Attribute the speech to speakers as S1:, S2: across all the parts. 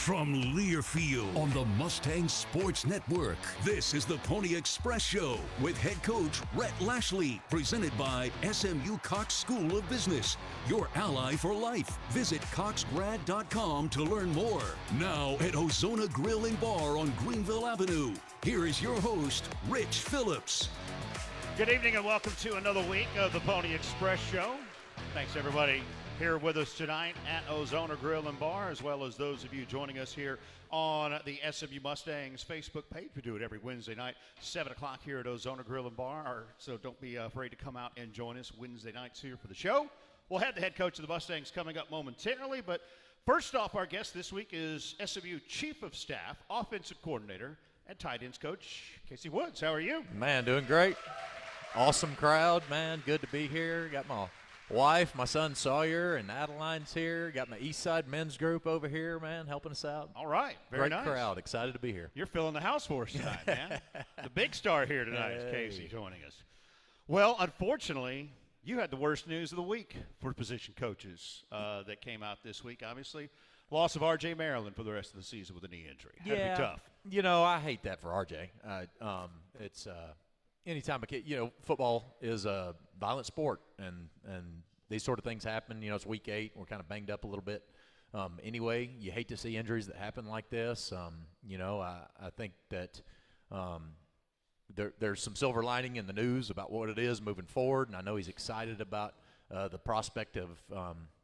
S1: From Learfield on the Mustangs Sports Network, this is the Pony Express Show with head coach Rhett Lashley, presented by SMU Cox School of Business, your ally for life. Visit coxgrad.com to learn more. Now at Ozona Grill and Bar on Greenville Avenue, here is your host, Rich Phillips.
S2: Good evening and welcome to another week of the Pony Express Show. Thanks everybody here with us tonight at Ozona Grill and Bar, as well as those of you joining us here on the SMU Mustangs Facebook page. We do it every Wednesday night, 7 o'clock here at Ozona Grill and Bar, so don't be afraid to come out and join us Wednesday nights here for the show. We'll have the head coach of the Mustangs coming up momentarily, but first off, our guest this week is SMU Chief of Staff, Offensive Coordinator, and tight ends coach, Casey Woods. How are you?
S3: Man, doing great. Awesome crowd, man. Good to be here. Got my wife, my son Sawyer, and Adeline's here. Got my East Side men's group over here, man, helping us out.
S2: All right. Very
S3: Great
S2: nice.
S3: crowd. Excited to be here.
S2: You're filling the house for us tonight, man. The big star here tonight is Casey joining us. Well, unfortunately, you had the worst news of the week for position coaches that came out this week, obviously. Loss of R.J. Maryland for the rest of the season with a knee injury. Had to be tough.
S3: You know, I hate that for R.J. It's anytime a kid, football is a violent sport, and these sort of things happen. It's week 8. We're kind of banged up a little bit. Anyway, you hate to see injuries that happen like this. I think that there's some silver lining in the news about what it is moving forward, and I know he's excited about the prospect of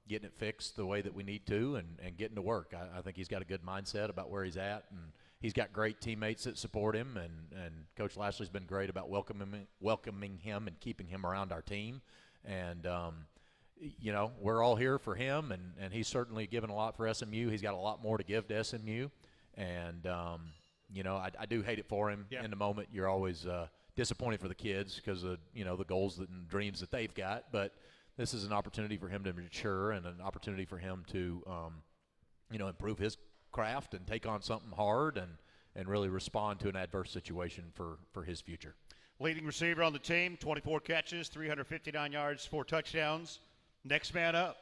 S3: getting it fixed the way that we need to and getting to work. I think he's got a good mindset about where he's at, and he's got great teammates that support him, and Coach Lashley's been great about welcoming him and keeping him around our team. And, we're all here for him, and he's certainly given a lot for SMU. He's got a lot more to give to SMU. And, I do hate it for him. Yeah. In the moment. You're always disappointed for the kids because of, the goals and dreams that they've got. But this is an opportunity for him to mature and an opportunity for him to, improve his craft and take on something hard and really respond to an adverse situation for his future.
S2: Leading receiver on the team, 24 catches, 359 yards, 4 touchdowns. Next man up.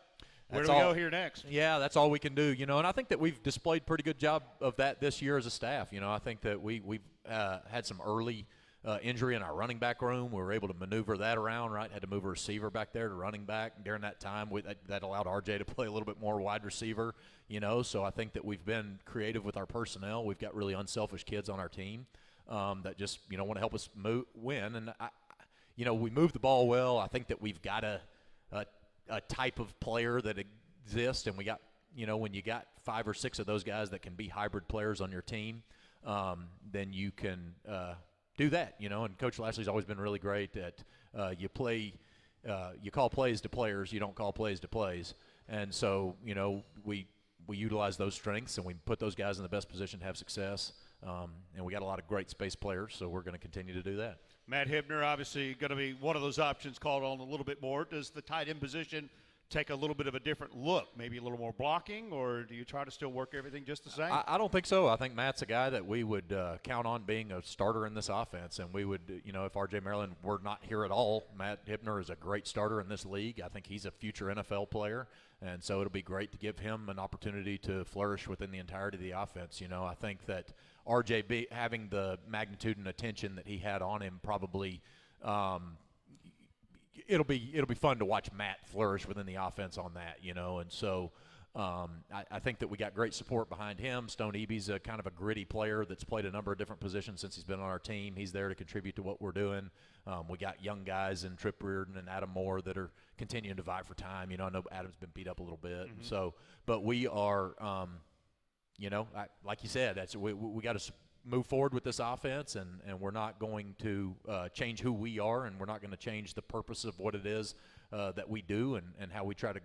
S2: Where do we go here next?
S3: Yeah, that's all we can do, and I think that we've displayed pretty good job of that this year as a staff. I think that we've had some early injury in our running back room. We were able to maneuver that around, right? Had to move a receiver back there to running back. During that time, that allowed RJ to play a little bit more wide receiver, So I think that we've been creative with our personnel. We've got really unselfish kids on our team that just, want to help us win. And, we move the ball well. I think that we've got a type of player that exists, and we got, when you got 5 or 6 of those guys that can be hybrid players on your team, then you can do that, and Coach Lashley's always been really great at you call plays to players, you don't call plays to plays. And so, we utilize those strengths, and we put those guys in the best position to have success. And we got a lot of great space players, so we're going to continue to do that.
S2: Matt Hibner, obviously going to be one of those options called on a little bit more. Does the tight end position take a little bit of a different look, maybe a little more blocking, or do you try to still work everything just the same?
S3: I don't think so. I think Matt's a guy that we would count on being a starter in this offense, and we would, if R.J. Maryland were not here at all, Matt Hibner is a great starter in this league. I think he's a future NFL player, and so it'll be great to give him an opportunity to flourish within the entirety of the offense. I think that R.J. having the magnitude and attention that he had on him probably it'll be fun to watch Matt flourish within the offense on that, and so I think that we got great support behind him. Stone Eby's a kind of a gritty player that's played a number of different positions since he's been on our team. He's there to contribute to what we're doing. We got young guys in Trip Reardon and Adam Moore that are continuing to vie for time. I know Adam's been beat up a little bit, and so, but we are, like you said, we got to move forward with this offense, and we're not going to change who we are, and we're not going to change the purpose of what it is that we do and how we try to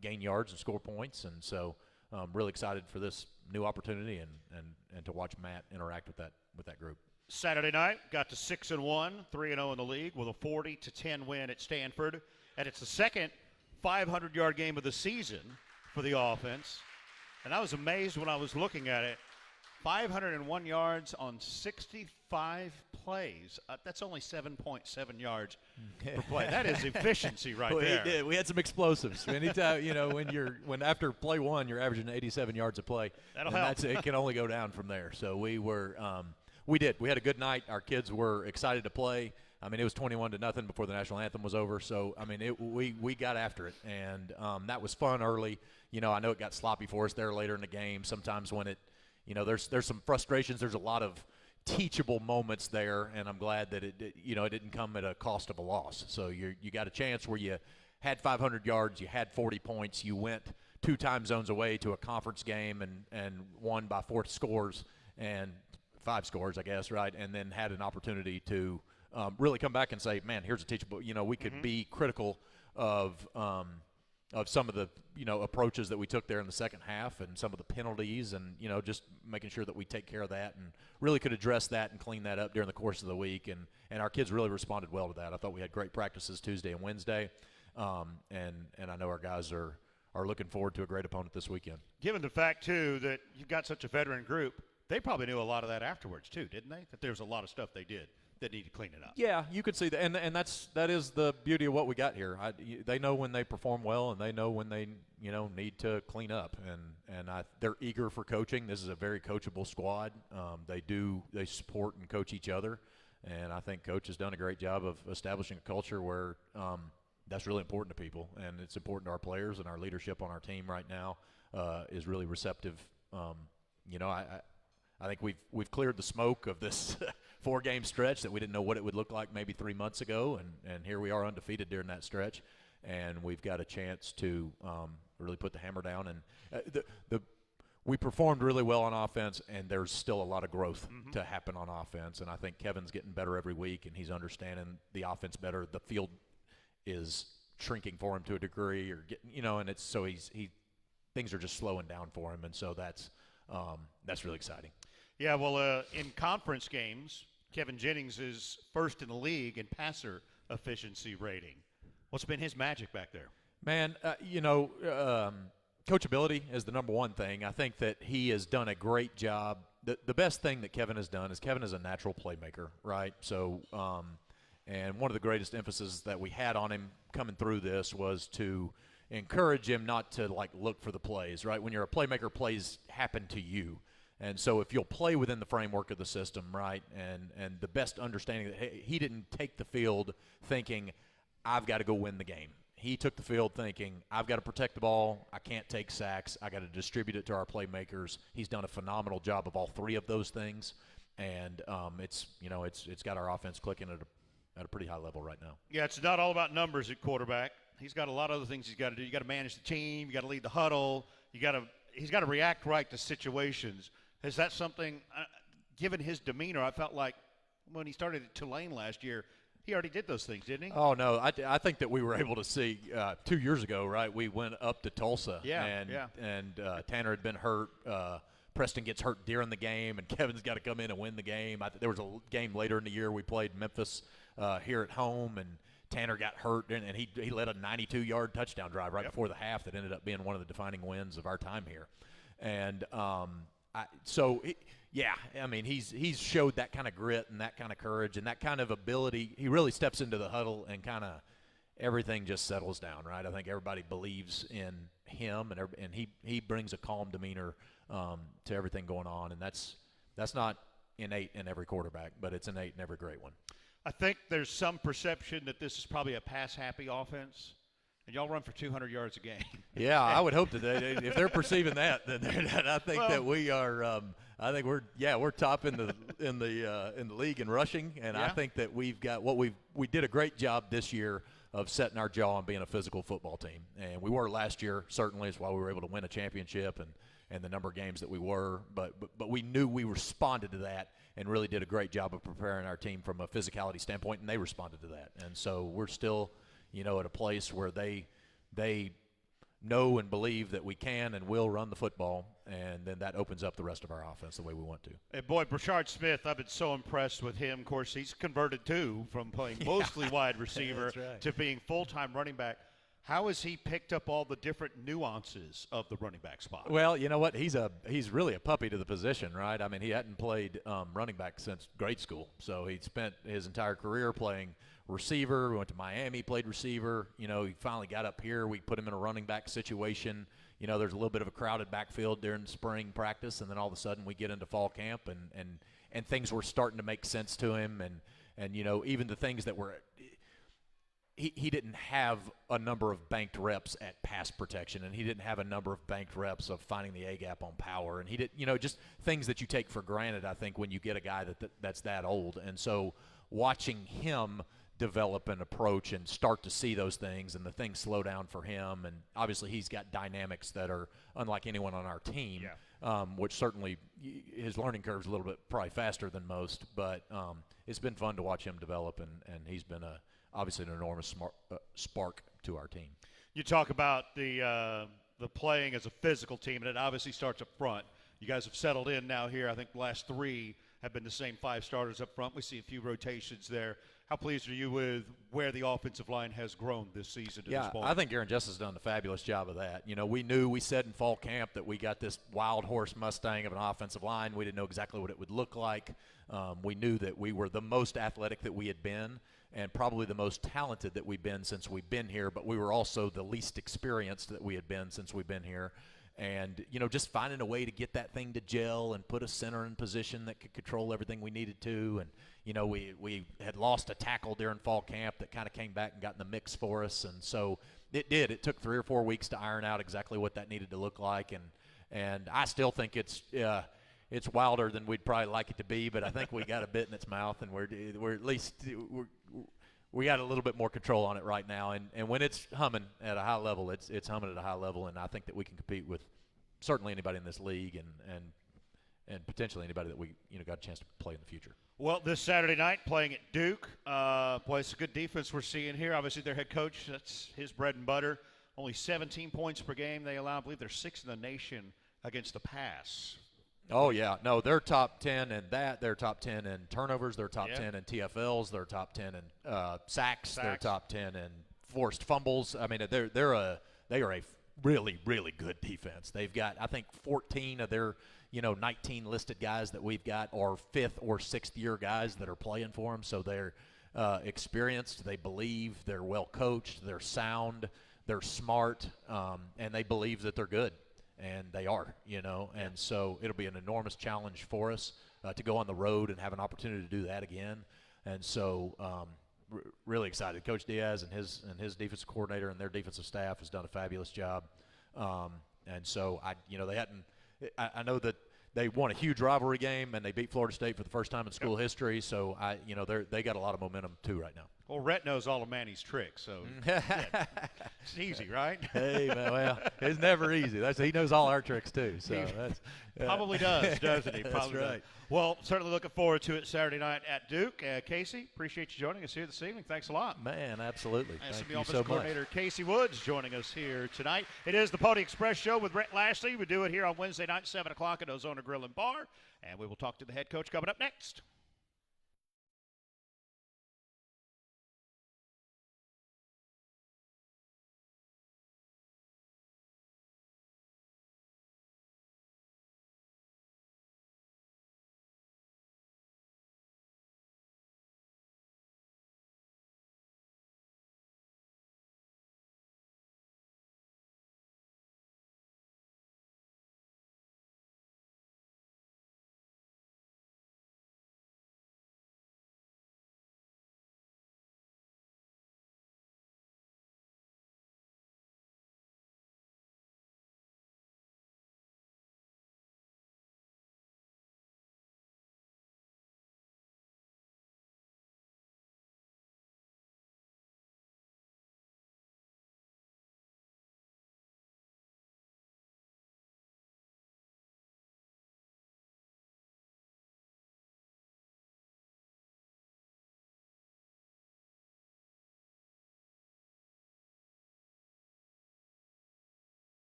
S3: gain yards and score points. And so I'm really excited for this new opportunity and to watch Matt interact with that group.
S2: Saturday night, got to 6-1, 3-0 in the league with a 40-10 win at Stanford, and it's the second 500-yard game of the season for the offense. And I was amazed when I was looking at it. 501 yards on 65 plays. That's only 7.7 yards per play. That is efficiency right there.
S3: We had some explosives. Anytime, when after play one, you're averaging 87 yards a play.
S2: That'll help.
S3: It can only go down from there. So we had a good night. Our kids were excited to play. I mean, it was 21-0 before the national anthem was over. So, I mean, we got after it, and that was fun early. I know it got sloppy for us there later in the game. Sometimes when there's some frustrations. There's a lot of teachable moments there, and I'm glad that it didn't come at a cost of a loss. So you got a chance where you had 500 yards, you had 40 points, you went 2 time zones away to a conference game and won by 4 scores and 5 scores, I guess, right? And then had an opportunity to really come back and say, man, here's a teachable. We could be critical of some of the approaches that we took there in the second half and some of the penalties and just making sure that we take care of that and really could address that and clean that up during the course of the week, and our kids really responded well to that. I thought we had great practices Tuesday and Wednesday, and I know our guys are looking forward to a great opponent this weekend. Given
S2: the fact too that you've got such a veteran group, they probably knew a lot of that afterwards too, didn't they? That there was a lot of stuff they did that need to clean it up.
S3: Yeah, you could see that, and that is the beauty of what we got here. They know when they perform well, and they know when they need to clean up, and they're eager for coaching. This is a very coachable squad. They support and coach each other, and I think Coach has done a great job of establishing a culture where that's really important to people, and it's important to our players, and our leadership on our team right now is really receptive. I think we've cleared the smoke of this 4-game stretch that we didn't know what it would look like maybe 3 months ago, and here we are undefeated during that stretch, and we've got a chance to really put the hammer down. And we performed really well on offense, and there's still a lot of growth to happen on offense, and I think Kevin's getting better every week, and he's understanding the offense better. The field is shrinking for him to a degree, or and it's so things are just slowing down for him, and so that's really exciting.
S2: Yeah, well, in conference games, Kevin Jennings is first in the league in passer efficiency rating. What's been his magic back there?
S3: Man, coachability is the number one thing. I think that he has done a great job. The best thing that Kevin has done is Kevin is a natural playmaker, right? So, and one of the greatest emphasis that we had on him coming through this was to encourage him not to look for the plays, right? When you're a playmaker, plays happen to you. And so if you'll play within the framework of the system, right, and the best understanding that he didn't take the field thinking, I've got to go win the game. He took the field thinking, I've got to protect the ball, I can't take sacks, I got to distribute it to our playmakers. He's done a phenomenal job of all 3 of those things, and it's got our offense clicking at a pretty high level right now.
S2: Yeah, it's not all about numbers at quarterback. He's got a lot of other things he's got to do. You got to manage the team, you got to lead the huddle, he's got to react right to situations. Is that something, given his demeanor, I felt like when he started at Tulane last year, he already did those things, didn't he?
S3: Oh, no. I think that we were able to see 2 years ago, right, we went up to Tulsa. And Tanner had been hurt. Preston gets hurt during the game, and Kevin's got to come in and win the game. There was a game later in the year we played Memphis here at home, and Tanner got hurt, and he led a 92-yard touchdown drive right before the half that ended up being one of the defining wins of our time here. And he's showed that kind of grit and that kind of courage and that kind of ability. He really steps into the huddle and kind of everything just settles down, right? I think everybody believes in him, and he brings a calm demeanor to everything going on, and that's not innate in every quarterback, but it's innate in every great one.
S2: I think there's some perception that this is probably a pass-happy offense. And y'all run for 200 yards a game.
S3: Yeah, I would hope that if they're perceiving that, then I think that we are. I think we're top in the league in rushing, and I think that we've got we did a great job this year of setting our jaw on being a physical football team, and we were last year. Certainly, is why we were able to win a championship and the number of games that we were. But we knew we responded to that and really did a great job of preparing our team from a physicality standpoint, and they responded to that. And so we're still, at a place where they know and believe that we can and will run the football, and then that opens up the rest of our offense the way we want to.
S2: Hey, boy, Brashard Smith, I've been so impressed with him. Of course, he's converted, too, from playing mostly wide receiver to being full-time running back. How has he picked up all the different nuances of the running back spot?
S3: Well, you know what? He's really a puppy to the position, right? I mean, he hadn't played running back since grade school, so he'd spent his entire career playing receiver. We went to Miami, played receiver. You know, he finally got up here. We put him in a running back situation. You know, there's a little bit of a crowded backfield during spring practice, and then all of a sudden we get into fall camp, and things were starting to make sense to him, and you know, even the things that were he didn't have a number of banked reps at pass protection, and he didn't have a number of banked reps of finding the A-gap on power, and he did, you know, just things that you take for granted, I think, when you get a guy that's that old. And so watching him develop an approach and start to see those things and the things slow down for him, and obviously he's got dynamics that are unlike anyone on our team, which certainly his learning curve is a little bit probably faster than most, but it's been fun to watch him develop, and he's been obviously an enormous spark to our team.
S2: You talk about the playing as a physical team, and it obviously starts up front. You guys have settled in now here. I think the last 3 have been the same 5 starters up front. We see a few rotations there. How pleased are you with where the offensive line has grown this season to this point?
S3: I think Aaron Jess has done a fabulous job of that. You know, we said in fall camp that we got this wild horse Mustang of an offensive line. We didn't know exactly what it would look like. We knew that we were the most athletic that we had been, and probably the most talented that we've been since we've been here, but we were also the least experienced that we had been since we've been here. And, you know, just finding a way to get that thing to gel and put a center in position that could control everything we needed to. And, you know, we had lost a tackle during fall camp that kind of came back and got in the mix for us. And so it did. It took 3 or 4 weeks to iron out exactly what that needed to look like. And I still think it's wilder than we'd probably like it to be, but I think we got a bit in its mouth, and we're at least we got a little bit more control on it right now. And when it's humming at a high level, it's humming at a high level, and I think that we can compete with certainly anybody in this league and potentially anybody that we got a chance to play in the future.
S2: Well, this Saturday night, playing at Duke, plays a good defense we're seeing here. Obviously, their head coach, that's his bread and butter. Only 17 points per game they allow. I believe they're 6th in the nation against the pass.
S3: Oh, yeah. No, they're top 10 in that. They're top 10 in turnovers. They're top 10 in TFLs. They're top 10 in sacks. They're top 10 in forced fumbles. I mean, they are a really, really good defense. They've got, I think, 14 of their 19 listed guys that we've got are 5th or 6th year guys that are playing for them. So they're experienced. They believe. They're well coached. They're sound. They're smart, and they believe that they're good. And they are, and so it'll be an enormous challenge for us to go on the road and have an opportunity to do that again. And so really excited. Coach Diaz and his defensive coordinator and their defensive staff has done a fabulous job. And so I know that they won a huge rivalry game and they beat Florida State for the first time in school history. So they got a lot of momentum too right now.
S2: Well, Rhett knows all of Manny's tricks, so it's easy, right?
S3: Hey, man, well, it's never easy. He knows all our tricks too. So
S2: probably does, doesn't he?
S3: That's right.
S2: Does. Well, certainly looking forward to it Saturday night at Duke. Casey, appreciate you joining us here this evening. Thanks a lot.
S3: Man, absolutely.
S2: SMU
S3: Thank you
S2: Offensive
S3: so
S2: Coordinator
S3: much.
S2: Casey Woods joining us here tonight. It is the Pony Express Show with Rhett Lashley. We do it here on Wednesday night, 7 o'clock at Ozona Grill and Bar. And we will talk to the head coach coming up next.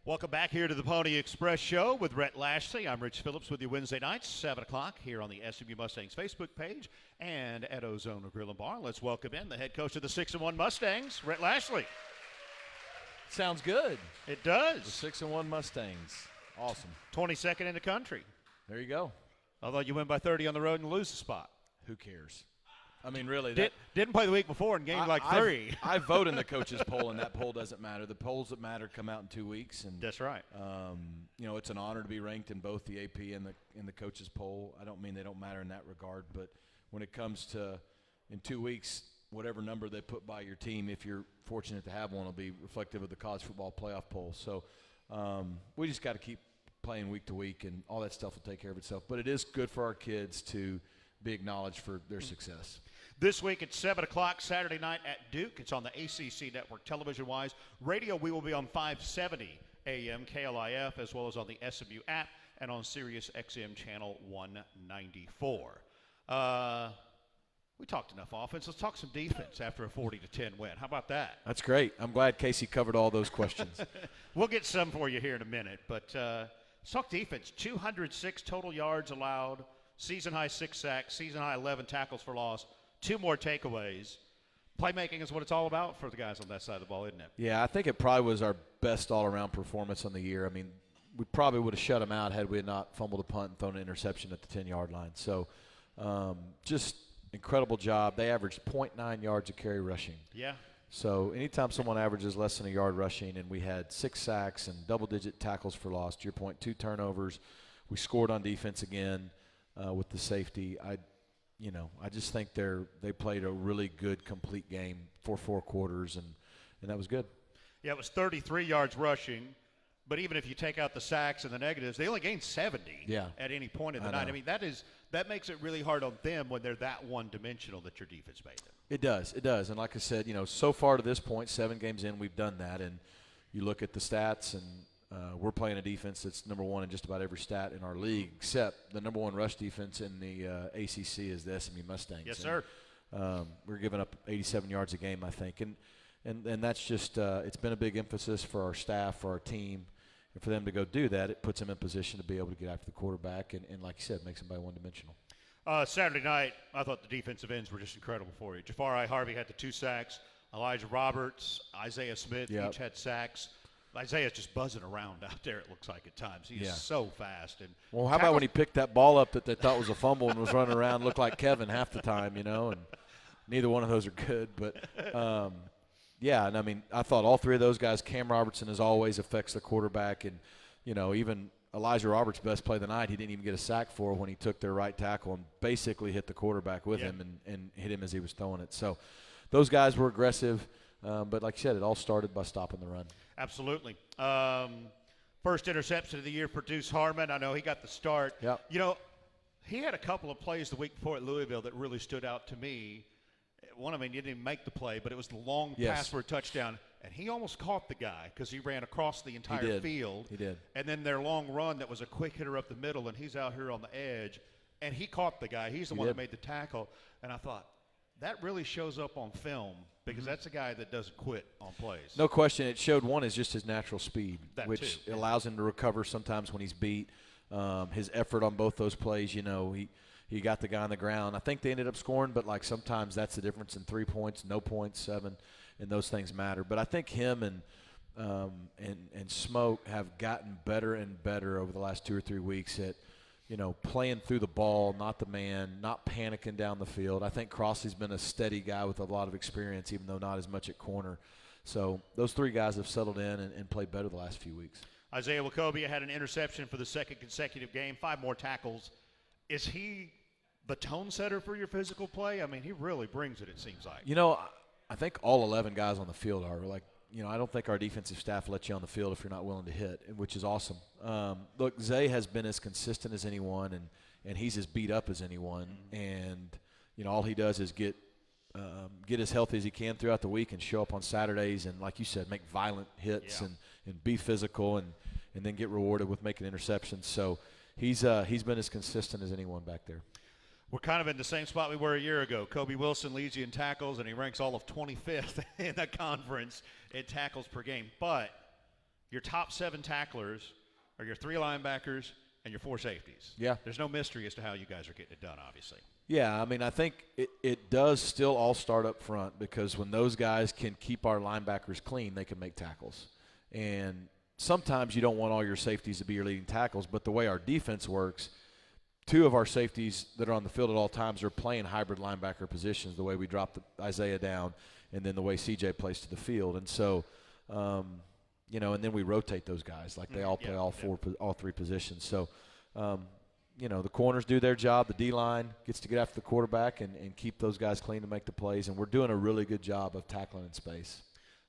S2: Welcome back here to the Pony Express Show with Rhett Lashley. I'm Rich Phillips with you Wednesday nights, 7 o'clock here on the SMU Mustangs Facebook page and at Ozona Grill and Bar. Let's welcome in the head coach of the 6-1 Mustangs, Rhett Lashley.
S4: Sounds good.
S2: It does.
S4: The 6-1 Mustangs. Awesome.
S2: 22nd in the country.
S4: There you go.
S2: Although you win by 30 on the road and lose the spot.
S4: Who cares? I mean, really.
S2: Didn't play the week before and gained like 3.
S4: I vote in the coaches' poll, and that poll doesn't matter. The polls that matter come out in 2 weeks. And
S2: that's right.
S4: It's an honor to be ranked in both the AP and the coaches' poll. I don't mean they don't matter in that regard, but when it comes to in 2 weeks, whatever number they put by your team, if you're fortunate to have one, will be reflective of the college football playoff poll. So we just got to keep playing week to week, and all that stuff will take care of itself. But it is good for our kids to be acknowledged for their success.
S2: This week at 7 o'clock Saturday night at Duke. It's on the ACC network television-wise. Radio, we will be on 570 AM KLIF as well as on the SMU app and on Sirius XM channel 194. We talked enough offense. Let's talk some defense after a 40-10 win. How about that?
S4: That's great. I'm glad Casey covered all those questions.
S2: We'll get some for you here in a minute. But let's talk defense. 206 total yards allowed, season-high 6 sacks, season-high 11 tackles for loss, 2 more takeaways. Playmaking is what it's all about for the guys on that side of the ball, isn't it?
S4: Yeah, I think it probably was our best all-around performance on the year. I mean, we probably would have shut them out had we not fumbled a punt and thrown an interception at the 10-yard line. So just incredible job. They averaged 0.9 yards a carry rushing.
S2: Yeah.
S4: So anytime someone averages less than a yard rushing, and we had 6 sacks and double-digit tackles for loss, to your point, 2 turnovers. We scored on defense again with the safety. I just think they played a really good, complete game for 4 quarters, and that was good.
S2: Yeah, it was 33 yards rushing, but even if you take out the sacks and the negatives, they only gained 70 at any point in the night. I mean, that makes it really hard on them when they're that one-dimensional that your defense made them.
S4: It does. And like I said, so far to this point, 7 games in, we've done that. And you look at the stats, and we're playing a defense that's number 1 in just about every stat in our league, except the number 1 rush defense in the ACC is the SMU Mustangs.
S2: Yes, sir.
S4: We're giving up 87 yards a game, I think. And that's just it's been a big emphasis for our staff, for our team. And for them to go do that, it puts them in position to be able to get after the quarterback and like you said, makes them by one-dimensional.
S2: Saturday night, I thought the defensive ends were just incredible for you. Jafari Harvey had the 2 sacks. Elijah Roberts, Isaiah Smith each had sacks. Isaiah's just buzzing around out there, it looks like, at times. He's so fast. And
S4: well, how about when he picked that ball up that they thought was a fumble and was running around, looked like Kevin half the time, and neither one of those are good. But, and I mean, I thought all 3 of those guys, Cam Robertson, as always, affects the quarterback. And, even Elijah Roberts' best play of the night, he didn't even get a sack for when he took their right tackle and basically hit the quarterback with him and hit him as he was throwing it. So those guys were aggressive. But like you said, it all started by stopping the run.
S2: Absolutely. First interception of the year for Deuce Harmon. I know he got the start.
S4: Yep.
S2: He had a couple of plays the week before at Louisville that really stood out to me. One of them, he didn't even make the play, but it was the long pass for a touchdown. And he almost caught the guy because he ran across the entire field.
S4: He did.
S2: And then their long run that was a quick hitter up the middle, and he's out here on the edge. And he caught the guy. He's the one that made the tackle. And I thought, that really shows up on film because that's a guy that doesn't quit on plays.
S4: No question. It showed one is just his natural speed,
S2: that
S4: which allows him to recover sometimes when he's beat. His effort on both those plays, he got the guy on the ground. I think they ended up scoring, but like sometimes that's the difference in 3 points, no points, 7, and those things matter. But I think him and Smoke have gotten better and better over the last 2 or 3 weeks at playing through the ball, not the man, not panicking down the field. I think Crossley's been a steady guy with a lot of experience, even though not as much at corner. So those 3 guys have settled in and played better the last few weeks. Isaiah
S2: Wachovia had an interception for the 2nd consecutive game, 5 more tackles. Is he the tone setter for your physical play? I mean, he really brings it seems like.
S4: I think all 11 guys on the field are like, I don't think our defensive staff lets you on the field if you're not willing to hit, which is awesome. Look, Zay has been as consistent as anyone, and he's as beat up as anyone. And, all he does is get as healthy as he can throughout the week and show up on Saturdays and, like you said, make violent hits and be physical and then get rewarded with making interceptions. So he's been as consistent as anyone back there.
S2: We're kind of in the same spot we were a year ago. Kobe Wilson leads you in tackles, and he ranks all of 25th in the conference in tackles per game. But your top 7 tacklers are your 3 linebackers and your 4 safeties.
S4: Yeah.
S2: There's no mystery as to how you guys are getting it done, obviously.
S4: Yeah, I mean, I think it does still all start up front, because when those guys can keep our linebackers clean, they can make tackles. And sometimes you don't want all your safeties to be your leading tackles, but the way our defense works, 2 of our safeties that are on the field at all times are playing hybrid linebacker positions, the way we drop Isaiah down and then the way CJ plays to the field. And so, and then we rotate those guys. Like, they all play all 3 positions. So, the corners do their job. The D-line gets to get after the quarterback and keep those guys clean to make the plays. And we're doing a really good job of tackling in space.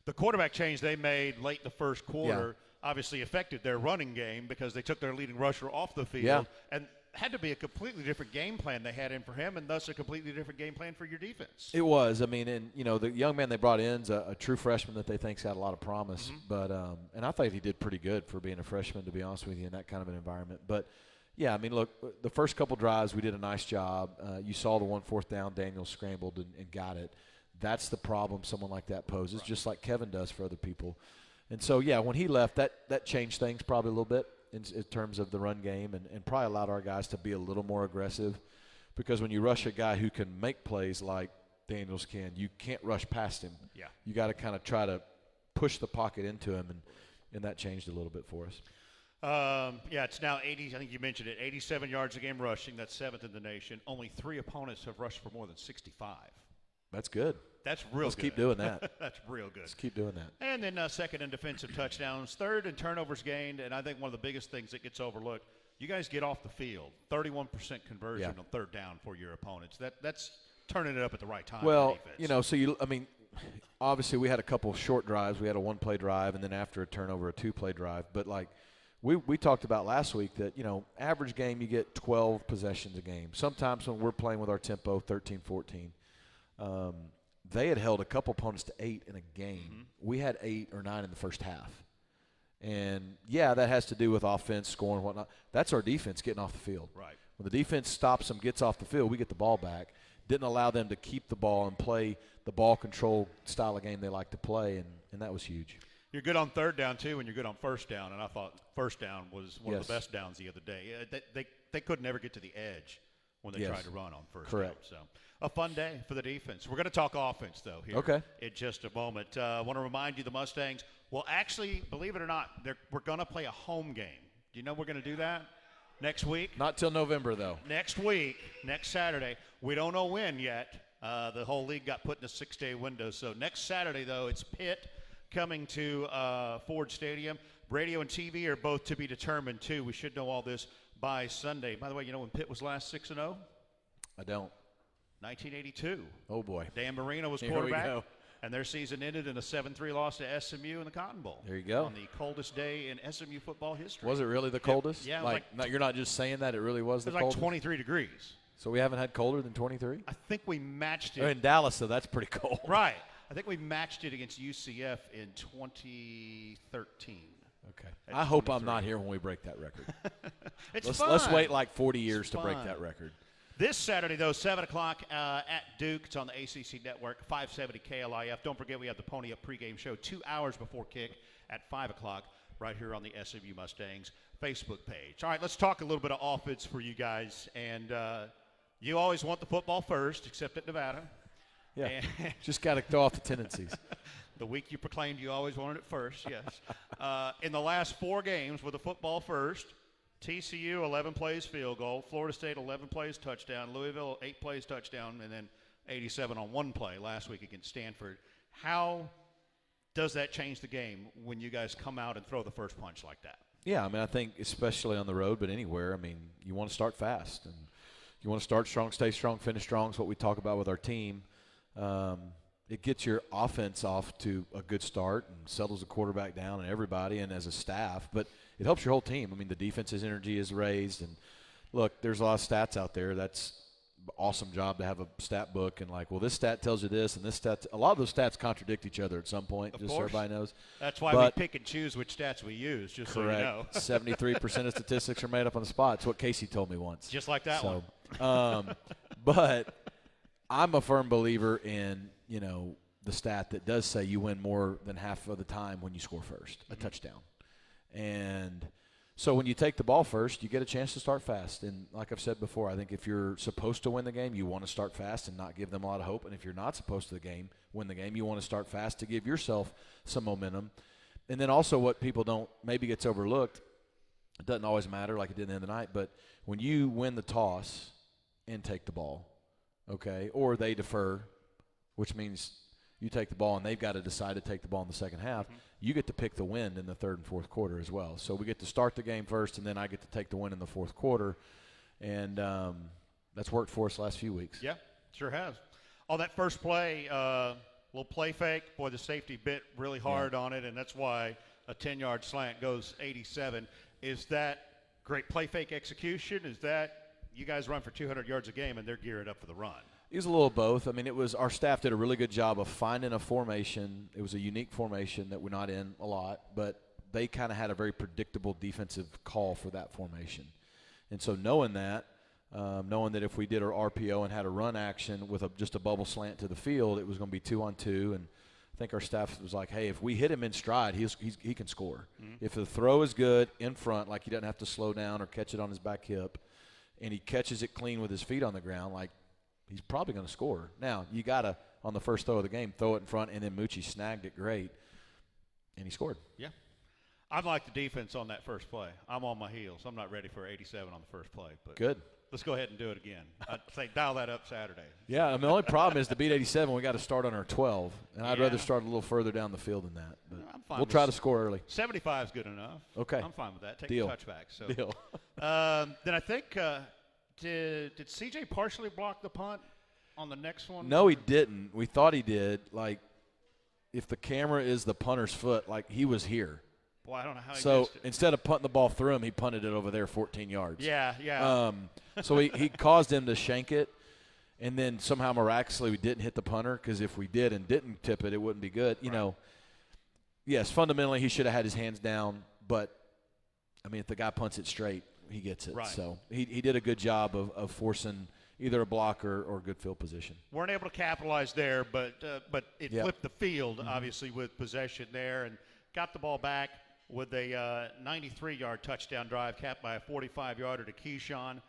S2: The quarterback change they made late in the first quarter obviously affected their running game, because they took their leading rusher off the field and had to be a completely different game plan they had in for him, and thus a completely different game plan for your defense.
S4: It was. I mean, and, the young man they brought in is a true freshman that they think's got a lot of promise. But and I thought he did pretty good for being a freshman, to be honest with you, in that kind of an environment. But, yeah, I mean, look, the first couple drives we did a nice job. You saw the 1 4th down, Daniel scrambled and got it. That's the problem someone like that poses, just like Kevin does for other people. And so, yeah, when he left, that changed things probably a little bit in terms of the run game, and probably allowed our guys to be a little more aggressive, because when you rush a guy who can make plays like Daniels can, you can't rush past him.
S2: Yeah.
S4: You got to kind of try to push the pocket into him, and that changed a little bit for us.
S2: It's now 80, I think you mentioned it, 87 yards a game rushing. That's 7th in the nation. Only 3 opponents have rushed for more than 65.
S4: That's good.
S2: That's real
S4: Let's
S2: good.
S4: keep doing that.
S2: That's real good.
S4: Let's keep doing that.
S2: And then 2nd in defensive touchdowns, 3rd in turnovers gained, and I think one of the biggest things that gets overlooked, you guys get off the field, 31% conversion on 3rd down for your opponents. That's turning it up at the right time.
S4: Well,
S2: for defense.
S4: Obviously we had a couple of short drives. We had a 1-play drive, and then after a turnover, a 2-play drive. But, like, we talked about last week that, average game you get 12 possessions a game. Sometimes when we're playing with our tempo, 13, 14. They had held a couple opponents to 8 in a game. We had 8 or 9 in the first half. And, that has to do with offense, scoring, whatnot. That's our defense getting off the field.
S2: Right.
S4: When the defense stops them, gets off the field, we get the ball back. Didn't allow them to keep the ball and play the ball control style of game they like to play, and that was huge.
S2: You're good on 3rd down, too, and you're good on 1st down, and I thought 1st down was one of the best downs the other day. They couldn't ever get to the edge when they tried to run on 1st down. So a fun day for the defense. We're going to talk offense, though, here in just a moment. I want to remind you the Mustangs will actually, believe it or not, we're going to play a home game. Do you know we're going to do that next week?
S4: Not till November, though.
S2: Next week, next Saturday. We don't know when yet. The whole league got put in a 6-day window. So next Saturday, though, it's Pitt coming to Ford Stadium. Radio and TV are both to be determined, too. We should know all this by Sunday. By the way, you know when Pitt was last 6-0?
S4: I don't.
S2: 1982.
S4: Oh, boy.
S2: Dan Marino was
S4: Here we
S2: quarterback,
S4: go.
S2: and their season ended in a 7-3 loss to SMU in the Cotton Bowl.
S4: There you go.
S2: On the coldest day in SMU football history.
S4: Was it really the coldest?
S2: Yeah.
S4: You're not just saying that. It really was the
S2: it was
S4: coldest?
S2: like 23 degrees.
S4: So we haven't had colder than 23?
S2: I think we matched it.
S4: In Dallas, though, that's pretty cold.
S2: Right. I think we matched it against UCF in 2013.
S4: Okay. I hope I'm not here when we break that record.
S2: Let's
S4: Let's wait like 40 years to break that record.
S2: This Saturday, though, 7 o'clock at Duke. It's on the ACC Network, 570 KLIF. Don't forget we have the Pony Up pregame show 2 hours before kick at 5 o'clock right here on the SMU Mustangs Facebook page. All right, let's talk a little bit of offense for you guys. And you always want the football first, except at Nevada.
S4: Yeah,
S2: And
S4: just got to throw off the tendencies.
S2: the week you proclaimed you always wanted it first, yes. In the last 4 games with the football first, TCU 11 plays field goal, Florida State 11 plays touchdown, Louisville 8 plays touchdown, and then 87 on 1 play last week against Stanford. How does that change the game when you guys come out and throw the first punch like that?
S4: Yeah, I mean, I think especially on the road, but anywhere, I mean, you want to start fast. And you want to start strong, stay strong, finish strong is what we talk about with our team. It gets your offense off to a good start and settles the quarterback down and everybody and as a staff. But it helps your whole team. I mean, the defense's energy is raised. And, look, there's a lot of stats out there. That's an awesome job to have a stat book and, like, well, this stat tells you this and this stat. A lot of those stats contradict each other at some point, just so everybody knows.
S2: That's why we pick and choose which stats we use, just
S4: correct.
S2: So you know.
S4: 73% of statistics are made up on the spot. It's what Casey told me once.
S2: Just like that one.
S4: But I'm a firm believer in, the stat that does say you win more than half of the time when you score first, a touchdown. And so when you take the ball first, you get a chance to start fast. And like I've said before, I think if you're supposed to win the game, you want to start fast and not give them a lot of hope. And if you're not supposed to win the game, you want to start fast to give yourself some momentum. And then also what people don't – maybe gets overlooked, it doesn't always matter like it did at the end of the night, but when you win the toss and take the ball, okay, or they defer, which means you take the ball and they've got to decide to take the ball in the second half, you get to pick the win in the third and fourth quarter as well. So we get to start the game first, and then I get to take the win in the fourth quarter. And that's worked for us the last few weeks.
S2: Yeah, sure has. On that first play, little play fake, boy, the safety bit really hard on it, and that's why a 10-yard slant goes 87. Is that great play fake execution? Is that you guys run for 200 yards a game and they're geared up for the run?
S4: It was a little of both. I mean, our staff did a really good job of finding a formation. It was a unique formation that we're not in a lot, but they kind of had a very predictable defensive call for that formation. And so knowing that if we did our RPO and had a run action with just a bubble slant to the field, it was going to be 2-on-2. And I think our staff was like, hey, if we hit him in stride, he can score. If the throw is good in front, like he doesn't have to slow down or catch it on his back hip, and he catches it clean with his feet on the ground, like, he's probably going to score. Now, you got to, on the first throw of the game, throw it in front, and then Moochie snagged it great, and he scored.
S2: Yeah. I like the defense on that first play. I'm on my heels. I'm not ready for 87 on the first play. But
S4: good.
S2: Let's go ahead and do it again. I'd say dial that up Saturday.
S4: Yeah, I mean, the only problem is to beat 87, we got to start on our 12, and I'd rather start a little further down the field than that. But
S2: I'm fine
S4: we'll try to score early.
S2: 75 is good enough.
S4: Okay.
S2: I'm fine with that. Take
S4: Deal.
S2: the touchback. So.
S4: Deal.
S2: Then I think did CJ partially block the punt on the next one?
S4: No, he didn't. We thought he did. Like, if the camera is the punter's foot, like, he was here.
S2: Boy, I don't know how he
S4: So
S2: missed it.
S4: instead of punting the ball through him, he punted it over there 14 yards.
S2: Yeah.
S4: So he caused him to shank it, and then somehow miraculously we didn't hit the punter, because if we did and didn't tip it, it wouldn't be good. You know, yes, fundamentally he should have had his hands down, but, I mean, if the guy punts it straight, he gets it.
S2: Right.
S4: So he did a good job of forcing either a block or good field position.
S2: Weren't able to capitalize there, but it flipped the field, obviously, with possession there, and got the ball back with a 93-yard touchdown drive capped by a 45-yarder to Keyshawn,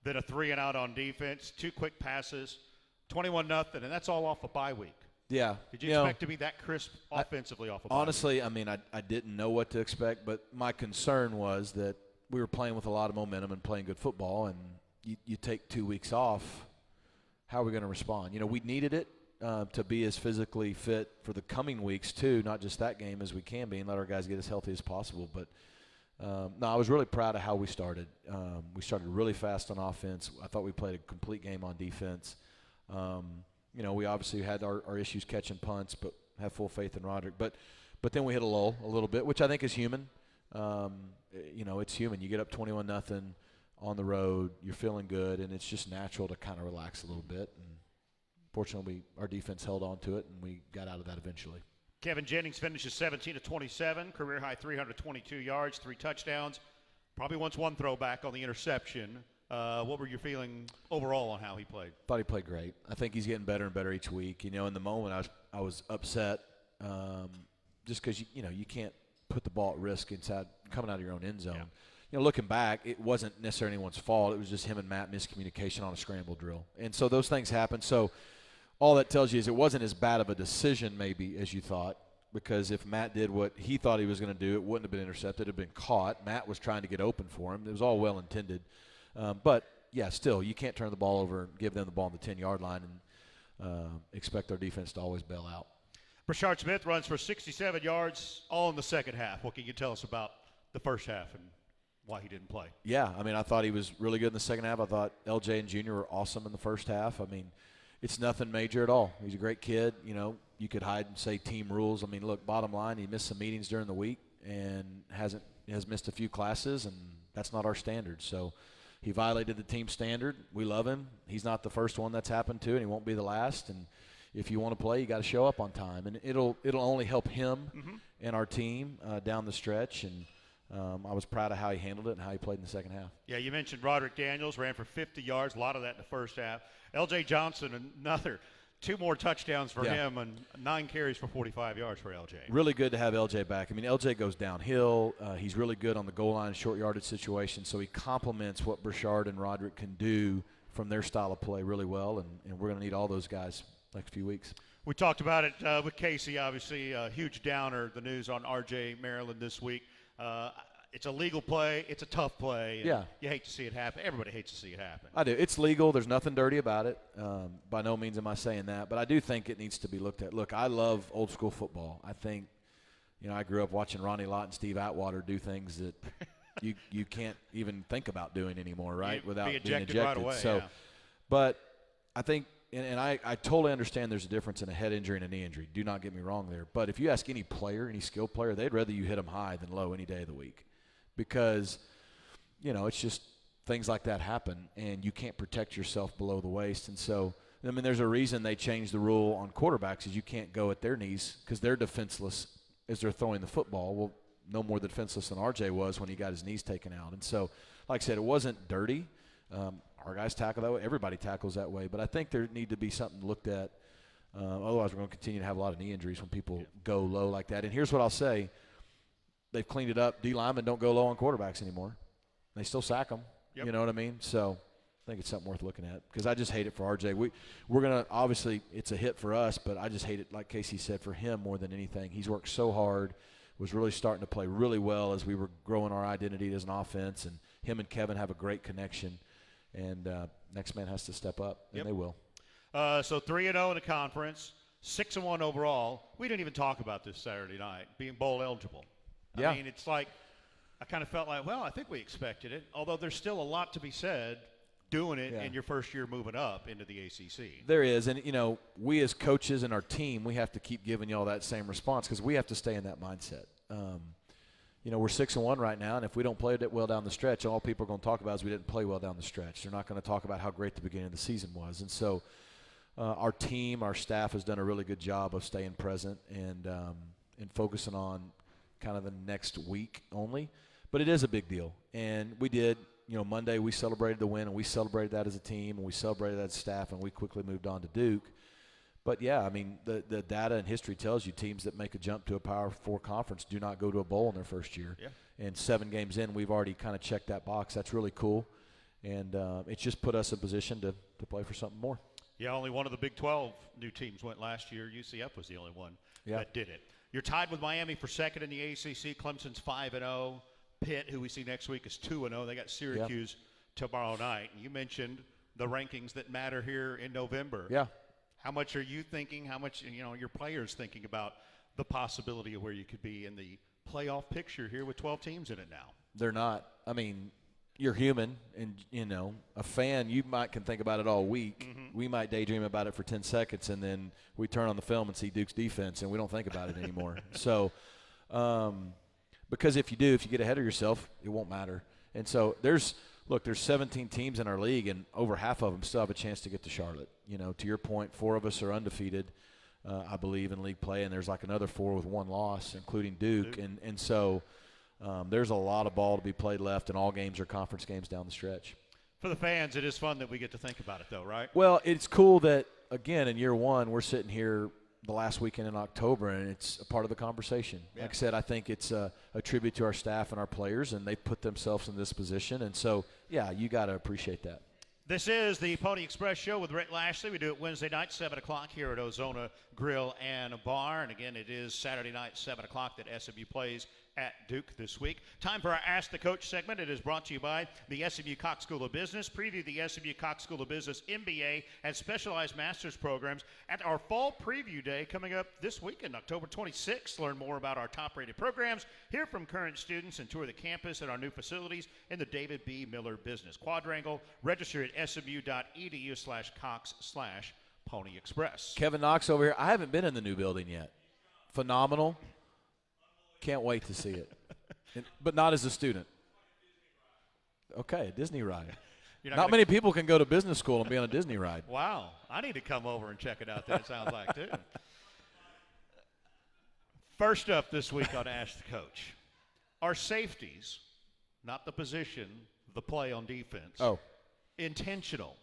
S2: then a 3-and-out on defense, 2 quick passes, 21-0, and that's all off a bye week.
S4: Yeah.
S2: Did you expect to be that crisp offensively off a bye week?
S4: Honestly, I mean, I didn't know what to expect, but my concern was that we were playing with a lot of momentum and playing good football, and you take 2 weeks off, how are we going to respond? You know, we needed it to be as physically fit for the coming weeks too, not just that game, as we can be, and let our guys get as healthy as possible. But no, I was really proud of how we started. We started really fast on offense. I thought we played a complete game on defense. You know, we obviously had our issues catching punts, but have full faith in Roderick. But then we hit a lull a little bit, which I think is human. You know, it's human. You get up 21-0 on the road, you're feeling good, and it's just natural to kind of relax a little bit. And fortunately, our defense held on to it, and we got out of that eventually.
S2: Kevin Jennings finishes 17 of 27, career high 322 yards, 3 touchdowns. Probably wants one throwback on the interception. What were you feeling overall on how he played?
S4: Thought he played great. I think he's getting better and better each week. You know, in the moment, I was upset just because you know you can't put the ball at risk coming out of your own end zone.
S2: Yeah.
S4: You know, looking back, it wasn't necessarily anyone's fault. It was just him and Matt miscommunication on a scramble drill, and so those things happen. So all that tells you is it wasn't as bad of a decision maybe as you thought, because if Matt did what he thought he was going to do, it wouldn't have been intercepted. It would have been caught. Matt was trying to get open for him. It was all well intended. But, yeah, still, you can't turn the ball over and give them the ball on the 10-yard line and expect our defense to always bail out.
S2: Brashard Smith runs for 67 yards all in the second half. What can you tell us about the first half and why he didn't play?
S4: Yeah, I mean, I thought he was really good in the second half. I thought LJ and Junior were awesome in the first half. I mean, it's nothing major at all. He's a great kid. You know, you could hide and say team rules. I mean, look, bottom line, he missed some meetings during the week and has missed a few classes, and that's not our standard. So he violated the team standard. We love him. He's not the first one that's happened to, and he won't be the last. And if you want to play, you got to show up on time, and it'll only help him and our team down the stretch. And I was proud of how he handled it and how he played in the second half.
S2: Yeah, you mentioned Roderick Daniels ran for 50 yards, a lot of that in the first half. L.J. Johnson, another 2 more touchdowns for
S4: Yeah.
S2: him and 9 carries for 45 yards for LJ.
S4: Really good to have LJ back. I mean, LJ goes downhill. He's really good on the goal line, short yardage situation, so he complements what Burchard and Roderick can do from their style of play really well, and we're going to need all those guys next few weeks.
S2: We talked about it with Casey, obviously, a huge downer, the news on R.J. Maryland this week. It's a legal play. It's a tough play.
S4: Yeah.
S2: You hate to see it happen. Everybody hates to see it happen.
S4: I do. It's legal. There's nothing dirty about it. By no means am I saying that, but I do think it needs to be looked at. Look, I love old school football. I think, I grew up watching Ronnie Lott and Steve Atwater do things that you can't even think about doing anymore, right? Without being ejected.
S2: Right away,
S4: so,
S2: yeah.
S4: But I think, and I totally understand there's a difference in a head injury and a knee injury. Do not get me wrong there. But if you ask any player, any skilled player, they'd rather you hit them high than low any day of the week. Because, it's just things like that happen, and you can't protect yourself below the waist. And so, there's a reason they changed the rule on quarterbacks is you can't go at their knees because they're defenseless as they're throwing the football. Well, no more defenseless than RJ was when he got his knees taken out. And so, like I said, it wasn't dirty. Our guys tackle that way. Everybody tackles that way. But I think there need to be something looked at. Otherwise, we're going to continue to have a lot of knee injuries when people go low like that. And here's what I'll say. They've cleaned it up. D linemen don't go low on quarterbacks anymore. They still sack them.
S2: Yep.
S4: You know what I mean? So I think it's something worth looking at because I just hate it for RJ. We're going to – obviously it's a hit for us, but I just hate it, like Casey said, for him more than anything. He's worked so hard, was really starting to play really well as we were growing our identity as an offense, and him and Kevin have a great connection. And next man has to step up, and they will.
S2: So 3-0 in the conference, 6-1 overall. We didn't even talk about this Saturday night, being bowl eligible. I mean, it's like I kind of felt like, well, I think we expected it, although there's still a lot to be said doing it in your first year moving up into the ACC.
S4: There is. And, we as coaches and our team, we have to keep giving y'all that same response because we have to stay in that mindset. We're 6-1 right now, and if we don't play it well down the stretch, all people are going to talk about is we didn't play well down the stretch. They're not going to talk about how great the beginning of the season was. And so our team, our staff has done a really good job of staying present and focusing on kind of the next week only. But it is a big deal. And we did, Monday we celebrated the win, and we celebrated that as a team, and we celebrated that as staff, and we quickly moved on to Duke. But, the data and history tells you teams that make a jump to a Power 4 conference do not go to a bowl in their first year. Yeah. And 7 games in, we've already kind of checked that box. That's really cool. And it's just put us in position to play for something more.
S2: Yeah, only one of the Big 12 new teams went last year. UCF was the only one that did it. You're tied with Miami for second in the ACC. Clemson's 5-0. Pitt, who we see next week, is 2-0. They got Syracuse tomorrow night. And you mentioned the rankings that matter here in November.
S4: Yeah.
S2: How much are you thinking? How much, your players thinking about the possibility of where you could be in the playoff picture here with 12 teams in it now?
S4: They're not. I mean, you're human, and, a fan, you can think about it all week. Mm-hmm. We might daydream about it for 10 seconds, and then we turn on the film and see Duke's defense, and we don't think about it anymore. So, because if you get ahead of yourself, it won't matter. And so there's 17 teams in our league, and over half of them still have a chance to get to Charlotte. To your point, 4 of us are undefeated, I believe, in league play, and there's like another 4 with 1 loss, including Duke. And so there's a lot of ball to be played left, and all games are conference games down the stretch.
S2: For the fans, it is fun that we get to think about it, though, right?
S4: Well, it's cool that, again, in year one, we're sitting here the last weekend in October, and it's a part of the conversation. Yeah. Like I said, I think it's a tribute to our staff and our players, and they put themselves in this position. And so, you got to appreciate that.
S2: This is the Pony Express Show with Rhett Lashley. We do it Wednesday night, 7 o'clock here at Ozona Grill and Bar. And, again, it is Saturday night, 7 o'clock, that SMU plays at Duke this week. Time for our Ask the Coach segment. It is brought to you by the SMU Cox School of Business. Preview the SMU Cox School of Business MBA and specialized master's programs at our Fall Preview Day coming up this weekend, October 26th. Learn more about our top-rated programs, hear from current students, and tour the campus at our new facilities in the David B. Miller Business Quadrangle. Register at smu.edu/Cox/Pony Express.
S4: Kevin Knox over here. I haven't been in the new building yet. Phenomenal. Can't wait to see it. But not as a student. Okay, a Disney ride. Not many people can go to business school and be on a Disney ride.
S2: Wow. I need to come over and check it out then, it sounds like, too. First up this week on Ask the Coach. Are safeties, not the position, the play on defense, intentional?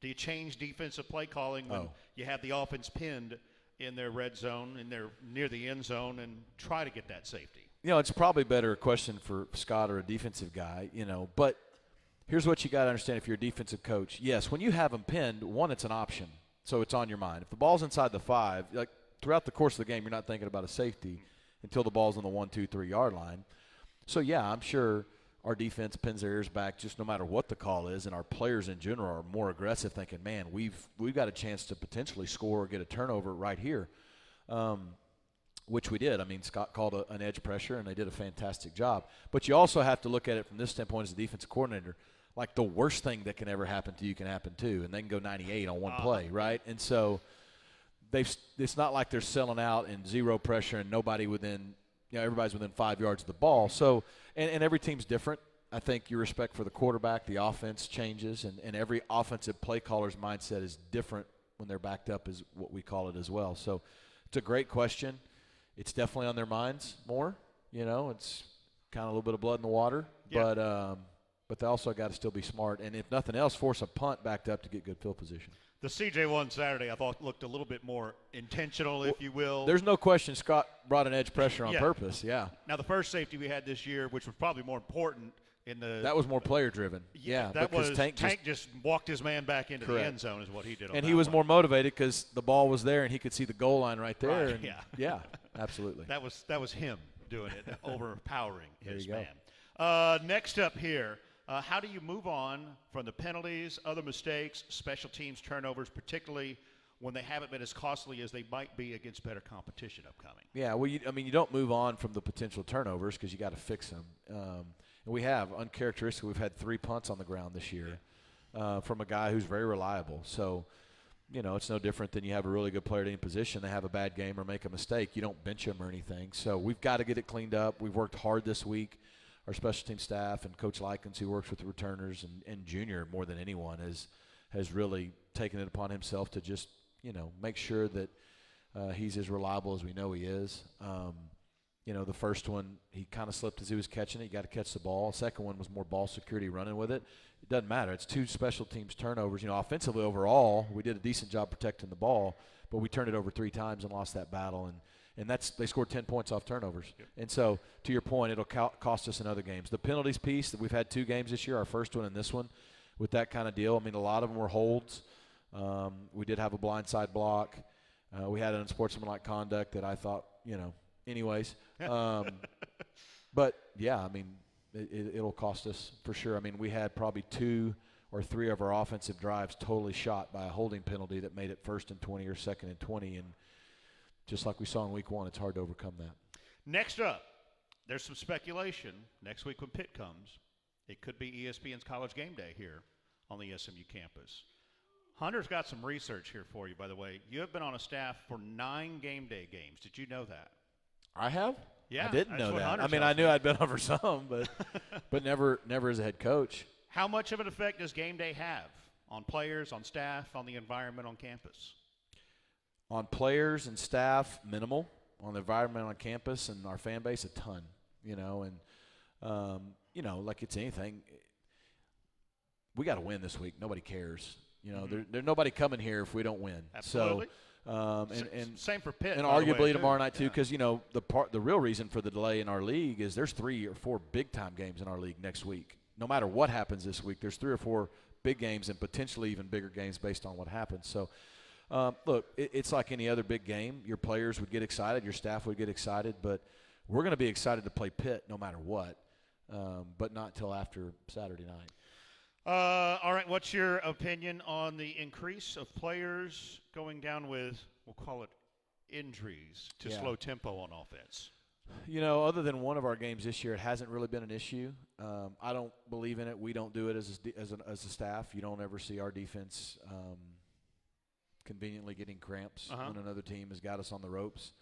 S2: Do you change defensive play calling when you have the offense pinned in their red zone, near the end zone, and try to get that safety?
S4: It's probably better a question for Scott or a defensive guy, But here's what you got to understand if you're a defensive coach. Yes, when you have them pinned, one, it's an option, so it's on your mind. If the ball's inside the 5, like throughout the course of the game, you're not thinking about a safety until the ball's on the 1, 2, 3 yard line. So, yeah, I'm sure our defense pins their ears back just no matter what the call is, and our players in general are more aggressive thinking, man, we've got a chance to potentially score or get a turnover right here, which we did. I mean, Scott called an edge pressure, and they did a fantastic job. But you also have to look at it from this standpoint as a defensive coordinator. Like the worst thing that can ever happen to you can happen too, and they can go 98 on one play, right? And so it's not like they're selling out and zero pressure and nobody within – everybody's within 5 yards of the ball. So, and every team's different. I think your respect for the quarterback, the offense changes, and every offensive play caller's mindset is different when they're backed up, is what we call it as well. So it's a great question. It's definitely on their minds more. It's kind of a little bit of blood in the water. Yeah. But they also got to still be smart. And if nothing else, force a punt backed up to get good field position.
S2: The CJ1 Saturday, I thought, looked a little bit more intentional, if you will.
S4: There's no question Scott brought an edge pressure on purpose, yeah.
S2: Now, the first safety we had this year, which was probably more important
S4: that was more player-driven. Yeah,
S2: that was Tank just walked his man back into the end zone is what he did on
S4: and
S2: that
S4: he was
S2: one.
S4: more motivated because the ball was there and he could see the goal line right there.
S2: Right,
S4: and
S2: yeah,
S4: absolutely.
S2: That was him doing it, overpowering his
S4: there you
S2: man. Next up here. How do you move on from the penalties, other mistakes, special teams turnovers, particularly when they haven't been as costly as they might be against better competition upcoming?
S4: Yeah, well, you don't move on from the potential turnovers because you got to fix them. And we have, uncharacteristically, we've had 3 punts on the ground this year from a guy who's very reliable. So, it's no different than you have a really good player in position. They have a bad game or make a mistake. You don't bench them or anything. So we've got to get it cleaned up. We've worked hard this week. Our special team staff and Coach Likens, who works with the returners, and Junior more than anyone, has really taken it upon himself to just, make sure that he's as reliable as we know he is. The first one, he kind of slipped as he was catching it. You got to catch the ball. Second one was more ball security running with it. It doesn't matter. It's 2 special teams turnovers. Offensively overall, we did a decent job protecting the ball, but we turned it over 3 times and lost that battle. And they scored 10 points off turnovers. Yep. And so, to your point, it'll cost us in other games. The penalties piece, that we've had 2 games this year, our first one and this one, with that kind of deal. I mean, a lot of them were holds. We did have a blindside block. We had an unsportsmanlike conduct that I thought, anyways. But, yeah, I mean, it'll cost us for sure. I mean, we had probably 2 or 3 of our offensive drives totally shot by a holding penalty that made it 1st and 20 or 2nd and 20, and just like we saw in week 1, it's hard to overcome that.
S2: Next up, there's some speculation. Next week when Pitt comes, it could be ESPN's College Game Day here on the SMU campus. Hunter's got some research here for you, by the way. You have been on a staff for 9 game day games. Did you know that?
S4: I have?
S2: Yeah.
S4: I didn't know that.
S2: Hunter
S4: I mean, I knew I'd been over some, but never as a head coach.
S2: How much of an effect does game day have on players, on staff, on the environment on campus?
S4: On players and staff, minimal. On the environment on campus and our fan base, a ton. Like it's anything. We got to win this week. Nobody cares. There's nobody coming here if we don't win.
S2: Absolutely.
S4: So,
S2: same for Pitt.
S4: and arguably tomorrow night too, because the real reason for the delay in our league is there's 3 or 4 big time games in our league next week. No matter what happens this week, there's 3 or 4 big games and potentially even bigger games based on what happens. So. Look, it's like any other big game. Your players would get excited. Your staff would get excited. But we're going to be excited to play Pitt no matter what, but not until after Saturday night.
S2: All right, what's your opinion on the increase of players going down with, we'll call it, injuries to slow tempo on offense?
S4: Other than one of our games this year, it hasn't really been an issue. I don't believe in it. We don't do it as a staff. You don't ever see our defense conveniently getting cramps when another team has got us on the ropes.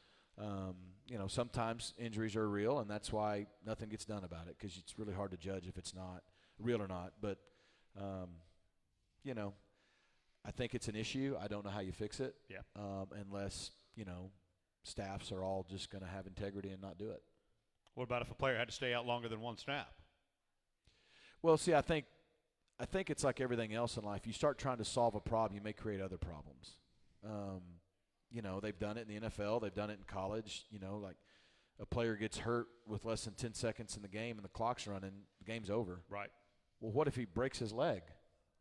S4: Sometimes injuries are real, and that's why nothing gets done about it, because it's really hard to judge if it's not real or not. But, I think it's an issue. I don't know how you fix it unless, staffs are all just going to have integrity and not do it. What
S2: about if a player had to stay out longer than one snap?
S4: Well, see, I think I think it's like everything else in life. You start trying to solve a problem, you may create other problems. They've done it in the NFL. They've done it in college. Like a player gets hurt with less than 10 seconds in the game and the clock's running, the game's over.
S2: Right.
S4: Well, what if he breaks his leg?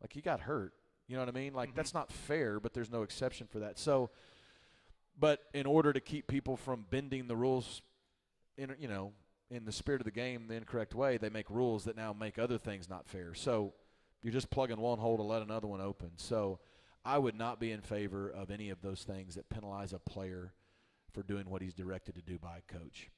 S4: Like, he got hurt. You know what I mean? Like, that's not fair, but there's no exception for that. So, but in order to keep people from bending the rules in the spirit of the game the incorrect way, they make rules that now make other things not fair. So you're just plugging one hole to let another one open. So I would not be in favor of any of those things that penalize a player for doing what he's directed to do by a coach.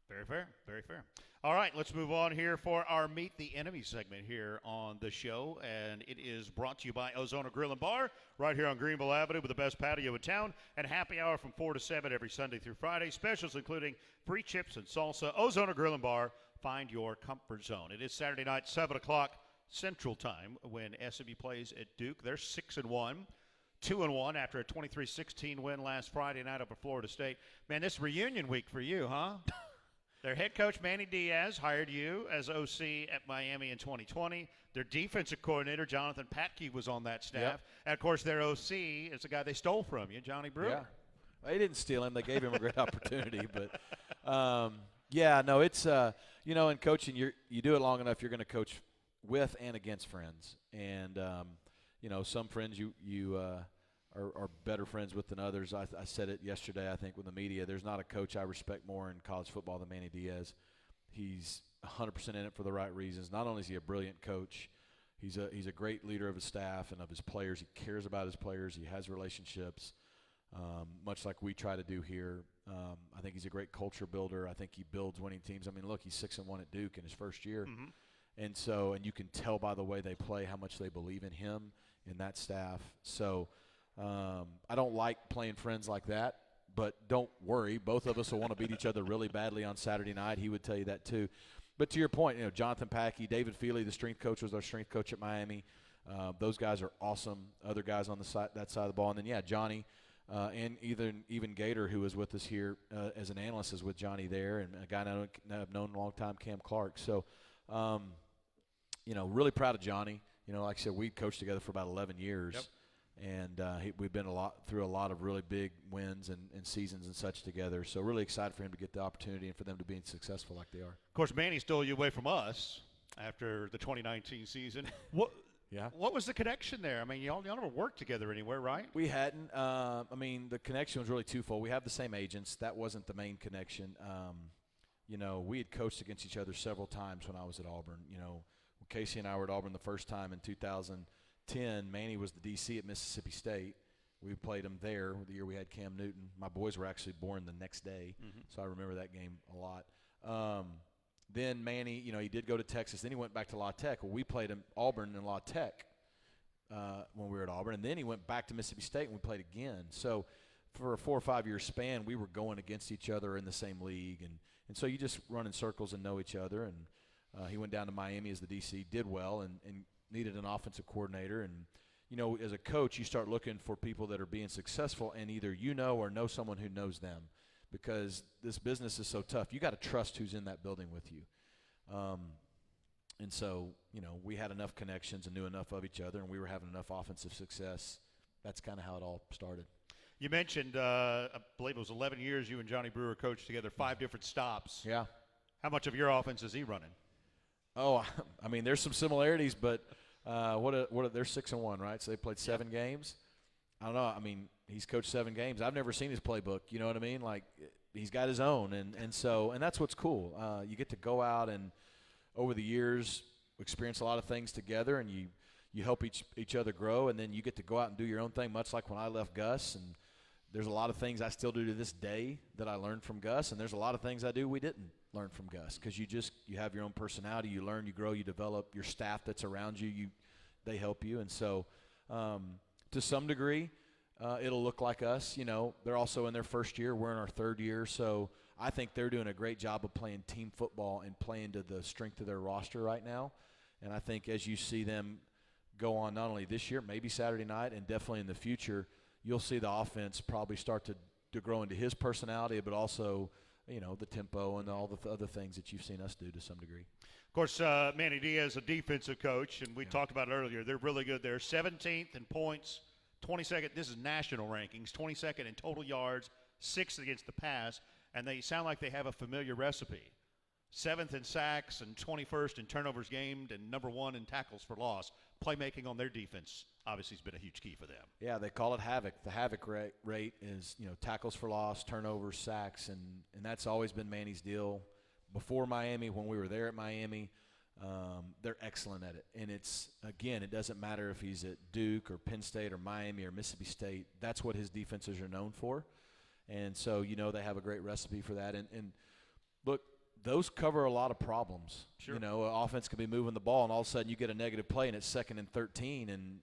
S2: Very fair, very fair. All right, let's move on here for our Meet the Enemy segment here on the show, and it is brought to you by Ozona Grill and Bar right here on Greenville Avenue with the best patio in town, and happy hour from 4 to 7 every Sunday through Friday. Specials including free chips and salsa. Ozona Grill and Bar, find your comfort zone. It is Saturday night, 7 o'clock Central Time when SMU plays at Duke. They're 6-1. 2-1 after a 23-16 win last Friday night up at Florida State. Man, this reunion week for you, huh? Their head coach, Manny Diaz, hired you as OC at Miami in 2020. Their defensive coordinator, Jonathan Patke, was on that staff.
S4: Yep.
S2: And, of course, their OC is the guy they stole from you, Johnny Brewer.
S4: Yeah. They didn't steal him. They gave him a great opportunity. But, it's, in coaching, you do it long enough, you're going to coach with and against friends. And, some friends you are better friends with than others. I said it yesterday, I think, with the media. There's not a coach I respect more in college football than Manny Diaz. He's 100% in it for the right reasons. Not only is he a brilliant coach, he's a great leader of his staff and of his players. He cares about his players. He has relationships, much like we try to do here. I think he's a great culture builder. I think he builds winning teams. I mean, look, he's 6-1 at Duke in his first year. And you can tell by the way they play how much they believe in him and that staff. So I don't like playing friends like that, but don't worry. Both of us will want to beat each other really badly on Saturday night. He would tell you that too. But to your point, Jonathan Patke, David Feely, the strength coach, was our strength coach at Miami. Those guys are awesome. Other guys on that side of the ball. And then, Johnny and even Gator, who was with us here as an analyst, is with Johnny there. And a guy I've known a long time, Cam Clark. So, really proud of Johnny. Like I said, we coached together for about 11 years.
S2: Yep.
S4: And we've been through a lot of really big wins and seasons and such together. So really excited for him to get the opportunity and for them to be successful like they are.
S2: Of course, Manny stole you away from us after the 2019 season. What was the connection there? I mean, y'all never worked together anywhere, right?
S4: We hadn't. The connection was really twofold. We have the same agents. That wasn't the main connection. We had coached against each other several times when I was at Auburn. Casey and I were at Auburn the first time in 2010. Manny was the DC at Mississippi State. We played him there the year we had Cam Newton. My boys were actually born the next day, so I remember that game a lot. Then Manny, he did go to Texas. Then he went back to La Tech. Well, we played him Auburn and La Tech when we were at Auburn. And then he went back to Mississippi State and we played again. So for a 4 or 5 year span, we were going against each other in the same league. And so you just run in circles and know each other. And he went down to Miami as the DC, did well, and needed an offensive coordinator. And, as a coach, you start looking for people that are being successful and either or know someone who knows them, because this business is so tough. You got to trust who's in that building with you. We had enough connections and knew enough of each other, and we were having enough offensive success. That's kind of how it all started.
S2: You mentioned, I believe it was 11 years you and Johnny Brewer coached together, 5 different stops.
S4: Yeah.
S2: How much of your offense is he running?
S4: Oh, there's some similarities, but they're 6-1, right? So they played 7 games. I don't know. He's coached 7 games. I've never seen his playbook. You know what I mean? Like, he's got his own, and that's what's cool. You get to go out and over the years experience a lot of things together, and you help each other grow, and then you get to go out and do your own thing. Much like when I left Gus, and there's a lot of things I still do to this day that I learned from Gus, and there's a lot of things I do we didn't learn from Gus, because you have your own personality. You learn, you grow, you develop. Your staff that's around you, they help you. And so to some degree, it'll look like us. They're also in their first year. We're in our 3rd year. So I think they're doing a great job of playing team football and playing to the strength of their roster right now. And I think as you see them go on, not only this year, maybe Saturday night, and definitely in the future, you'll see the offense probably start to grow into his personality, but also the tempo and all the other things that you've seen us do to some degree.
S2: Of course, Manny Diaz, a defensive coach, and we talked about it earlier. They're really good. They're 17th in points, 22nd. This is national rankings, 22nd in total yards, 6th against the pass, and they sound like they have a familiar recipe. 7th in sacks and 21st in turnovers gained and number 1 in tackles for loss. Playmaking on their defense obviously has been a huge key for them.
S4: Yeah, they call it havoc. The havoc rate is, tackles for loss, turnovers, sacks, and that's always been Manny's deal. Before Miami, when we were there at Miami, they're excellent at it. And it doesn't matter if he's at Duke or Penn State or Miami or Mississippi State. That's what his defenses are known for. And so, they have a great recipe for that. And look, those cover a lot of problems.
S2: Sure.
S4: Offense could be moving the ball, and all of a sudden you get a negative play, and it's 2nd and 13, and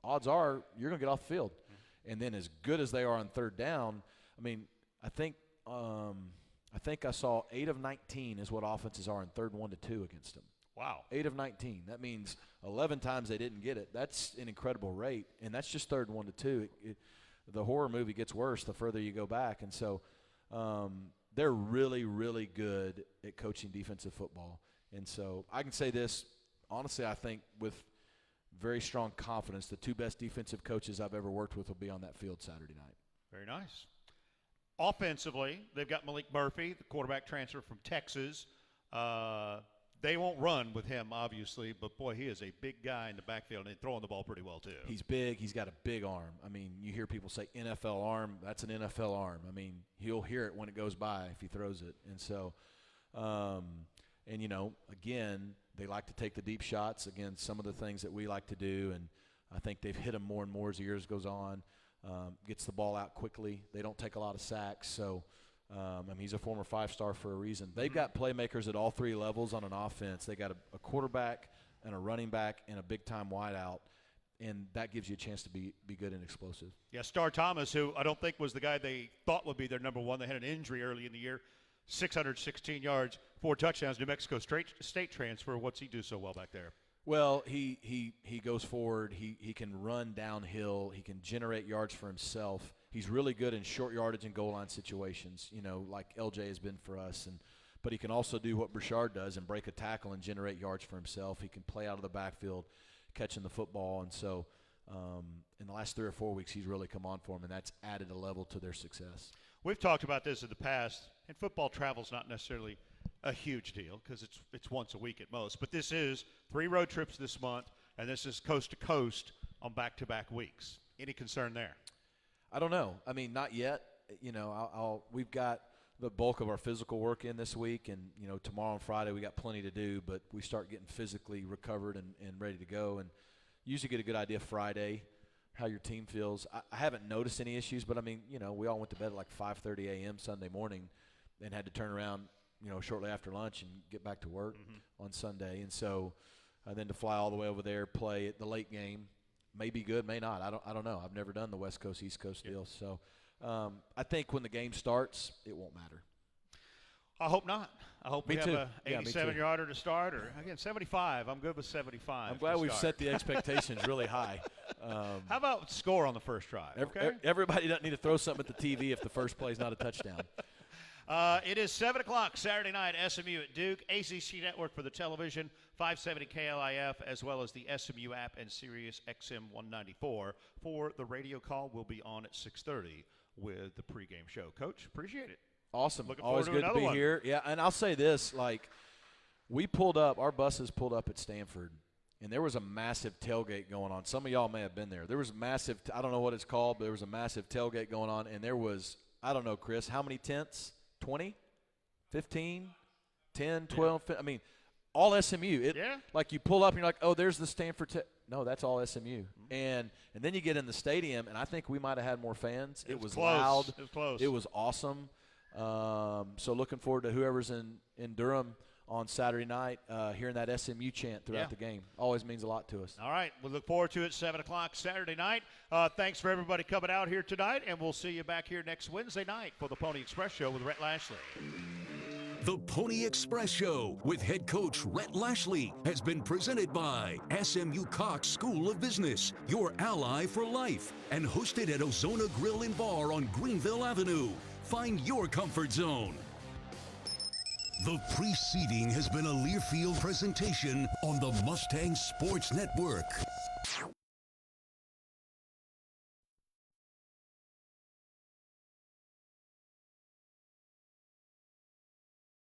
S4: odds are you're going to get off the field. Mm-hmm. And then as good as they are on 3rd down, I think I saw 8 of 19 is what offenses are in 3rd and 1 to 2 against them.
S2: Wow.
S4: 8 of 19. That means 11 times they didn't get it. That's an incredible rate, and that's just 3rd and 1 to 2. The horror movie gets worse the further you go back, and so they're really, really good at coaching defensive football. And so I can say this, honestly, I think with very strong confidence, the 2 best defensive coaches I've ever worked with will be on that field Saturday night.
S2: Very nice. Offensively, they've got Malik Murphy, the quarterback transfer from Texas. They won't run with him, obviously, but, boy, he is a big guy in the backfield and throwing the ball pretty well, too.
S4: He's big. He's got a big arm. You hear people say NFL arm. That's an NFL arm. He'll hear it when it goes by if he throws it. And so, again, they like to take the deep shots. Again, some of the things that we like to do, and I think they've hit him more and more as the years goes on. Gets the ball out quickly. They don't take a lot of sacks. So, he's a former 5-star for a reason. They've got playmakers at all 3 levels on an offense. They got a quarterback and a running back and a big-time wideout, and that gives you a chance to be good and explosive.
S2: Yeah, Star Thomas, who I don't think was the guy they thought would be their number 1. They had an injury early in the year. 616 yards, 4 touchdowns. New Mexico State transfer. What's he do so well back there?
S4: Well, he goes forward. He can run downhill. He can generate yards for himself. He's really good in short yardage and goal line situations, like LJ has been for us. But he can also do what Brashard does and break a tackle and generate yards for himself. He can play out of the backfield, catching the football. And so in the last 3 or 4 weeks, he's really come on for them, and that's added a level to their success.
S2: We've talked about this in the past, and football travel's not necessarily a huge deal because it's once a week at most. But this is 3 road trips this month, and this is coast to coast on back-to-back weeks. Any concern there?
S4: I don't know. Not yet. We've got the bulk of our physical work in this week, and tomorrow and Friday we got plenty to do. But we start getting physically recovered and ready to go, and usually get a good idea Friday how your team feels. I haven't noticed any issues, but we all went to bed at like 5:30 a.m. Sunday morning, and had to turn around shortly after lunch and get back to work on Sunday, and so then to fly all the way over there, play at the late game. May be good, may not. I don't know. I've never done the West Coast, East Coast deal. So I think when the game starts, it won't matter.
S2: I hope not. I hope we have a 87-yarder to start, or, again, 75. I'm good with 75.
S4: I'm glad we've set the expectations really high.
S2: How about score on the first drive? Okay?
S4: Everybody doesn't need to throw something at the TV if the first play is not a touchdown.
S2: It is 7 o'clock Saturday night, SMU at Duke, ACC Network for the television, 570 KLIF, as well as the SMU app and Sirius XM 194. For the radio call, we'll be on at 6:30 with the pregame show. Coach, appreciate it.
S4: Awesome.
S2: Looking
S4: Always
S2: forward to
S4: good to be
S2: one.
S4: here. Yeah, and I'll say this, our buses pulled up at Stanford, and there was a massive tailgate going on. Some of y'all may have been there. There was a massive, I don't know what it's called, but there was a massive tailgate going on, and there was, I don't know, Chris, how many tents? 20, 15, 10, 12, yeah. All SMU. Like you pull up and you're like, oh, there's the Stanford. No, that's all SMU. Mm-hmm. And then you get in the stadium, and I think we might have had more fans. It was
S2: close.
S4: Loud.
S2: It was close.
S4: It was awesome. So looking forward to whoever's in Durham on Saturday night, hearing that SMU chant throughout the game. Always means a lot to us.
S2: All right. We look forward to it, 7 o'clock Saturday night. Thanks for everybody coming out here tonight, and we'll see you back here next Wednesday night for the Pony Express Show with Rhett Lashley.
S1: The Pony Express Show with head coach Rhett Lashley has been presented by SMU Cox School of Business, your ally for life, and hosted at Ozona Grill and Bar on Greenville Avenue. Find your comfort zone. The preceding has been a Learfield presentation on the Mustang Sports Network.